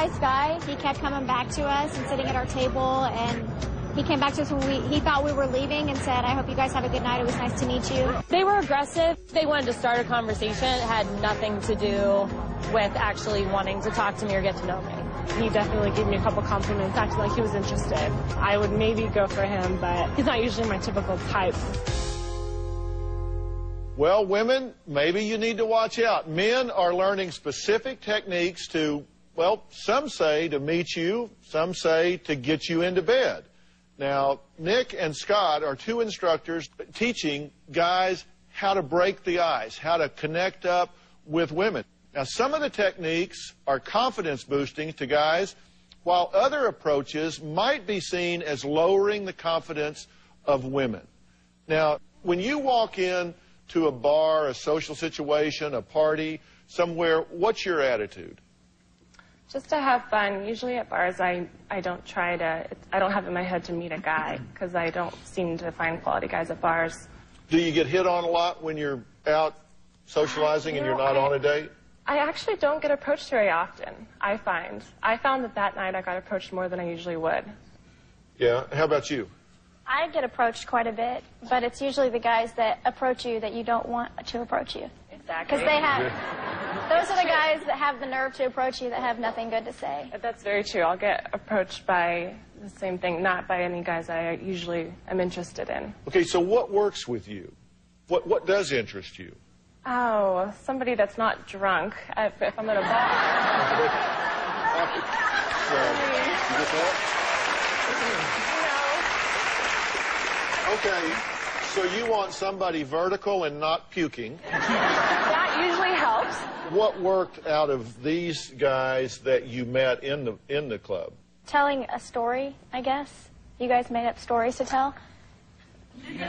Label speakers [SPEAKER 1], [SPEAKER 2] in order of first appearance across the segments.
[SPEAKER 1] nice guy. He kept coming back to us and sitting at our table, and he came back to us when he thought we were leaving and said, I hope you guys have a good night. It was nice to meet you.
[SPEAKER 2] They were aggressive. They wanted to start a conversation. It had nothing to do with actually wanting to talk to me or get to know me.
[SPEAKER 3] He definitely gave me a couple compliments, acted like he was interested. I would maybe go for him, but he's not usually my typical type.
[SPEAKER 4] Well, women, maybe you need to watch out. Men are learning specific techniques to, well, some say to meet you, some say to get you into bed. Now, Nick and Scott are two instructors teaching guys how to break the ice, how to connect up with women. Now, some of the techniques are confidence boosting to guys, while other approaches might be seen as lowering the confidence of women. Now, when you walk in to a bar, a social situation, a party, somewhere, what's your attitude?
[SPEAKER 3] Just to have fun. Usually at bars, I don't try to, I don't have in my head to meet a guy, because I don't seem to find quality guys at bars.
[SPEAKER 4] Do you get hit on a lot when you're out socializing and you're not on a date?
[SPEAKER 3] I actually don't get approached very often, I find. I found that that night I got approached more than I usually would.
[SPEAKER 4] Yeah, how about you?
[SPEAKER 1] I get approached quite a bit, but it's usually the guys that approach you that you don't want to approach you.
[SPEAKER 3] Exactly.
[SPEAKER 1] Because they have, those are the guys that have the nerve to approach you that have nothing good to say.
[SPEAKER 3] That's very true. I'll get approached by the same thing, not by any guys I usually am interested in.
[SPEAKER 4] Okay, so what works with you? What does interest you?
[SPEAKER 3] Oh, somebody that's not drunk if I'm at a bar.
[SPEAKER 4] You get that? Okay, so you want somebody vertical and not puking.
[SPEAKER 3] That usually helps.
[SPEAKER 4] What worked out of these guys that you met in the club?
[SPEAKER 1] Telling a story, I guess. You guys made up stories to tell.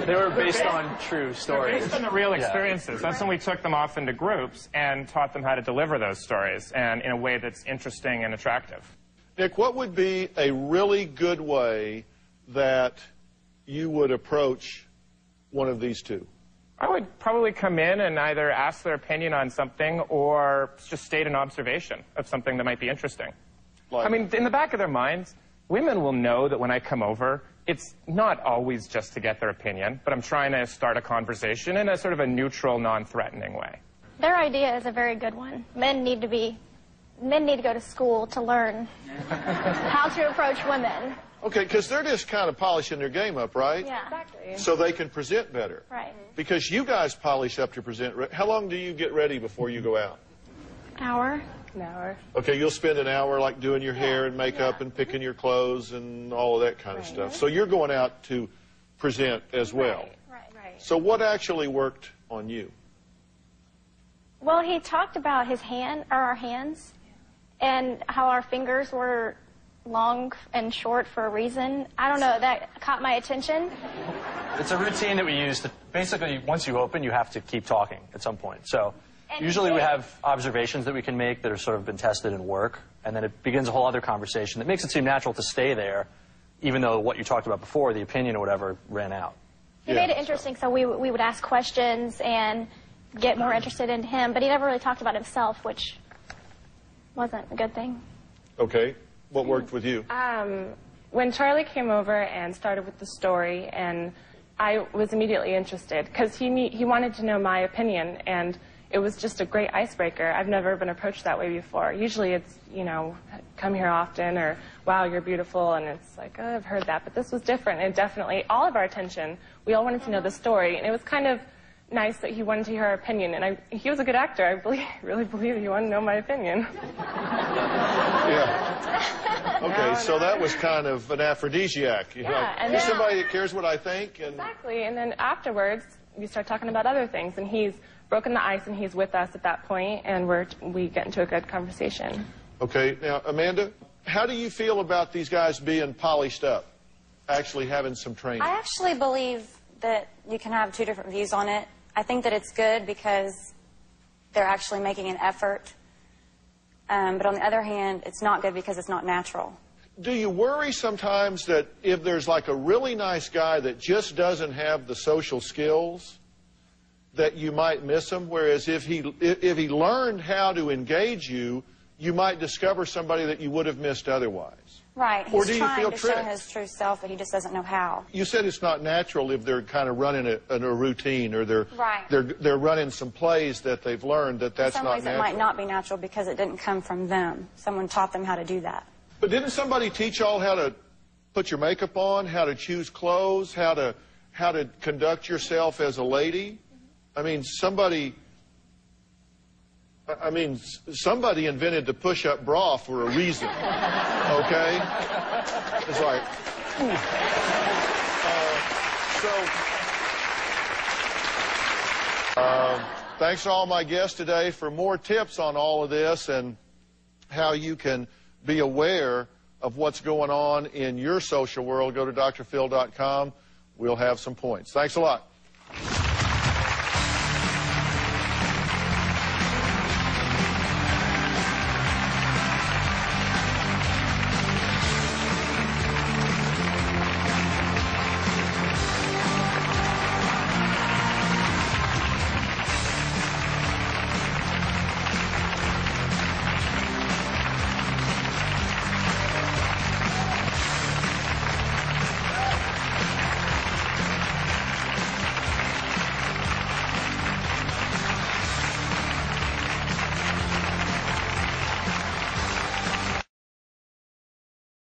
[SPEAKER 5] They were based on true stories.
[SPEAKER 6] Based on the real experiences. That's when we took them off into groups and taught them how to deliver those stories, and in a way that's interesting and attractive.
[SPEAKER 4] Nick, what would be a really good way that you would approach one of these two?
[SPEAKER 6] I would probably come in and either ask their opinion on something or just state an observation of something that might be interesting.
[SPEAKER 4] Like,
[SPEAKER 6] I mean, in the back of their minds, women will know that when I come over, it's not always just to get their opinion, but I'm trying to start a conversation in a sort of a neutral, non-threatening way.
[SPEAKER 1] Their idea is a very good one. Men need to go to school to learn how to approach women.
[SPEAKER 4] okay, because they're just kind of polishing their game up, right?
[SPEAKER 1] Yeah.
[SPEAKER 3] Exactly.
[SPEAKER 4] So they can present better.
[SPEAKER 1] Right.
[SPEAKER 4] Because you guys polish up to present. How long do you get ready before you go out?
[SPEAKER 1] Hour.
[SPEAKER 3] An hour.
[SPEAKER 4] Okay, you'll spend an hour like doing your hair and makeup and picking your clothes and all of that kind of stuff. So you're going out to present as well.
[SPEAKER 3] Right.
[SPEAKER 4] So what actually worked on you?
[SPEAKER 1] Well, he talked about his our hands, and how our fingers were long and short for a reason. I don't know, that caught my attention.
[SPEAKER 5] It's a routine that we use to basically, once you open, you have to keep talking at some point. So
[SPEAKER 1] And
[SPEAKER 5] usually we have observations that we can make that are sort of been tested in work, and then it begins a whole other conversation that makes it seem natural to stay there, even though what you talked about before, the opinion or whatever, ran out.
[SPEAKER 1] He made it interesting, so we would ask questions and get more interested in him, but he never really talked about himself, which wasn't a good thing.
[SPEAKER 4] Okay. What worked with you?
[SPEAKER 3] When Charlie came over and started with the story, and I was immediately interested, because he wanted to know my opinion, and it was just a great icebreaker. I've never been approached that way before. Usually it's, you know, come here often, or wow, you're beautiful, and it's like, oh, I've heard that. But this was different, and definitely all of our attention, we all wanted to know the story, and it was kind of nice that he wanted to hear our opinion, and he was a good actor. I really believe he wanted to know my opinion.
[SPEAKER 4] Yeah. Okay, so that was kind of an aphrodisiac. You're like,
[SPEAKER 3] and
[SPEAKER 4] here's
[SPEAKER 3] then,
[SPEAKER 4] somebody that cares what I think. And
[SPEAKER 3] exactly, and then afterwards, we start talking about other things, and he's broken the ice, and he's with us at that point, and we get into a good conversation.
[SPEAKER 4] Okay, now, Amanda, how do you feel about these guys being polished up, actually having some training?
[SPEAKER 7] I actually believe that you can have two different views on it. I think that it's good because they're actually making an effort. But on the other hand, it's not good because it's not natural.
[SPEAKER 4] Do you worry sometimes that if there's like a really nice guy that just doesn't have the social skills, that you might miss him? Whereas if he learned how to engage you, you might discover somebody that you would have missed otherwise.
[SPEAKER 7] Right.
[SPEAKER 4] Or
[SPEAKER 7] He's
[SPEAKER 4] do you
[SPEAKER 7] trying
[SPEAKER 4] feel
[SPEAKER 7] to show
[SPEAKER 4] tricked?
[SPEAKER 7] his true self, but he just doesn't know how.
[SPEAKER 4] You said it's not natural if they're kind of running a routine, or
[SPEAKER 7] Right.
[SPEAKER 4] they're running some plays that they've learned that's not natural.
[SPEAKER 7] In some ways it might not be natural because it didn't come from them. Someone taught them how to do that.
[SPEAKER 4] But didn't somebody teach y'all how to put your makeup on, how to choose clothes, how to conduct yourself as a lady? I mean, somebody invented the push-up bra for a reason, okay? It's like, thanks to all my guests today. For more tips on all of this and how you can be aware of what's going on in your social world, go to drphil.com. We'll have some points. Thanks a lot.